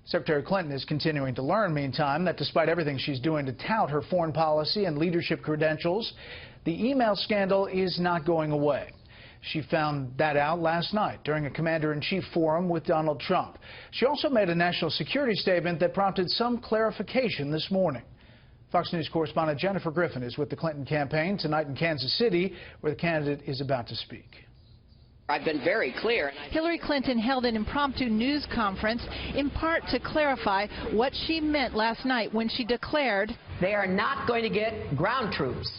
Secretary Clinton is continuing to learn, meantime, that despite everything she's doing to tout her foreign policy and leadership credentials, the email scandal is not going away. She found that out last night during a commander-in-chief forum with Donald Trump. She also made a national security statement that prompted some clarification this morning. Fox News correspondent Jennifer Griffin is with the Clinton campaign tonight in Kansas City, where the candidate is about to speak. I've been very clear. Hillary Clinton held an impromptu news conference in part to clarify what she meant last night when she declared, "They are not going to get ground troops.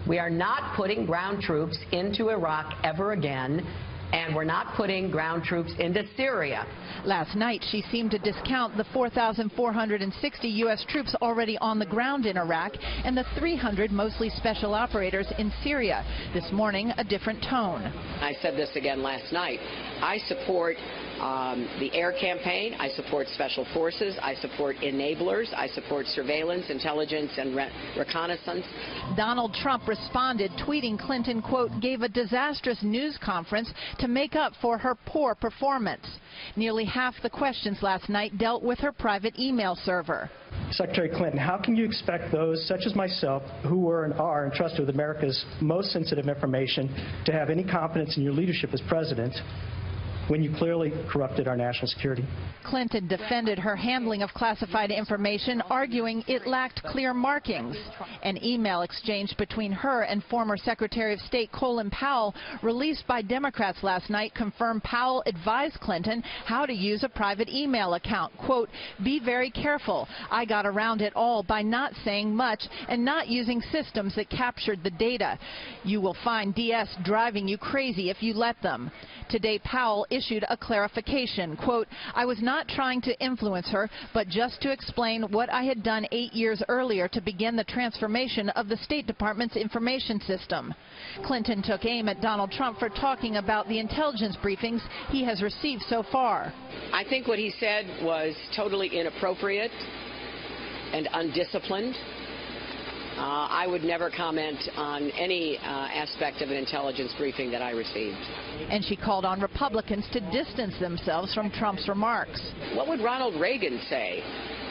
We are not putting ground troops into Iraq ever again, and we're not putting ground troops into Syria." Last night, she seemed to discount the 4,460 U.S. troops already on the ground in Iraq and the 300 mostly special operators in Syria. This morning, a different tone. I said this again last night. I support the air campaign. I support special forces. I support enablers. I support surveillance, intelligence, and reconnaissance. Donald Trump responded, tweeting Clinton, quote, gave a disastrous news conference to make up for her poor performance. Nearly half the questions last night dealt with her private email server. Secretary Clinton, how can you expect those such as myself who were and are entrusted with America's most sensitive information to have any confidence in your leadership as president when you clearly corrupted our national security? Clinton defended her handling of classified information, arguing it lacked clear markings. An email exchange between her and former Secretary of State Colin Powell, released by Democrats last night, confirmed Powell advised Clinton how to use a private email account. Quote, be very careful. I got around it all by not saying much and not using systems that captured the data. You will find DS driving you crazy if you let them. Today, Powell issued a clarification. Quote, I was not trying to influence her, but just to explain what I had done 8 years earlier to begin the transformation of the State Department's information system. Clinton took aim at Donald Trump for talking about the intelligence briefings he has received so far. I think what he said was totally inappropriate and undisciplined. I would never comment on any aspect of an intelligence briefing that I received. And she called on Republicans to distance themselves from Trump's remarks. What would Ronald Reagan say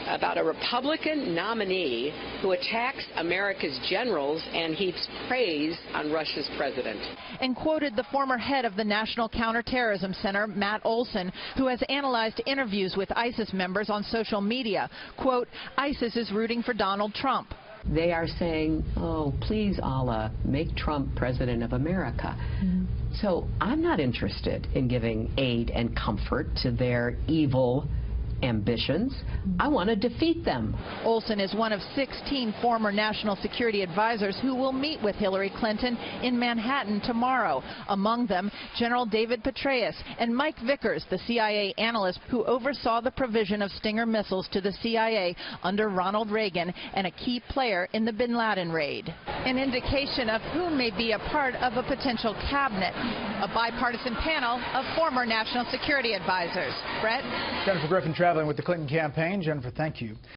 about a Republican nominee who attacks America's generals and heaps praise on Russia's president? And quoted the former head of the National Counterterrorism Center, Matt Olson, who has analyzed interviews with ISIS members on social media. Quote, ISIS is rooting for Donald Trump. They are saying, oh, please, Allah, make Trump president of America. So I'm not interested in giving aid and comfort to their evil ambitions. I want to defeat them. Olson is one of 16 former national security advisors who will meet with Hillary Clinton in Manhattan tomorrow. Among them, General David Petraeus and Mike Vickers, the CIA analyst who oversaw the provision of Stinger missiles to the CIA under Ronald Reagan and a key player in the bin Laden raid. An indication of who may be a part of a potential cabinet, a bipartisan panel of former national security advisors. Brett? Jennifer Griffin traveling with the Clinton campaign. Jennifer, thank you.